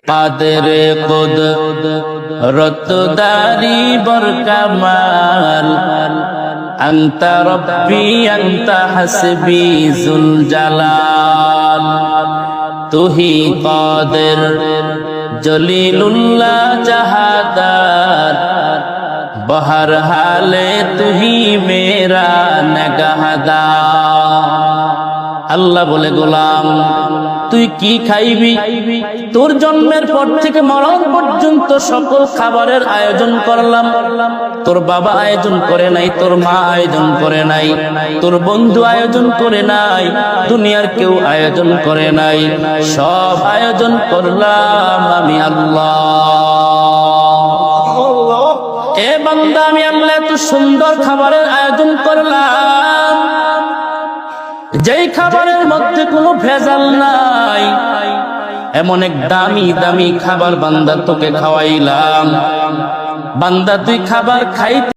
কাদের কুদরত দারি বরকামাল আনতা রব্বি আনতা হাসবি যুল জালাল তুহি কাদের জলিলুল্লাহ জাহাদার বহর হালে তুহি মেরা নগহদার। আল্লাহ বলে, গোলাম তুই কি খাইবি? তোর জন্মের পর থেকে মরণ পর্যন্ত সকল খাবারের আয়োজন করলাম। তোর বাবা আয়োজন করে নাই, তোর মা আয়োজন করে নাই, তোর বন্ধু আয়োজন করে নাই, দুনিয়ার কেউ আয়োজন করে নাই, সব আয়োজন করলাম আমি আল্লাহ। এ বান্দা, আমি আল্লাহ এত সুন্দর খাবারের আয়োজন করলাম, যেই খাবারের মধ্যে কোনো ভেজাল নাই, এমন এক দামি দামি খাবার বান্দা তোকে খাওয়াইলাম। বান্দা তুই খাবার খাইতে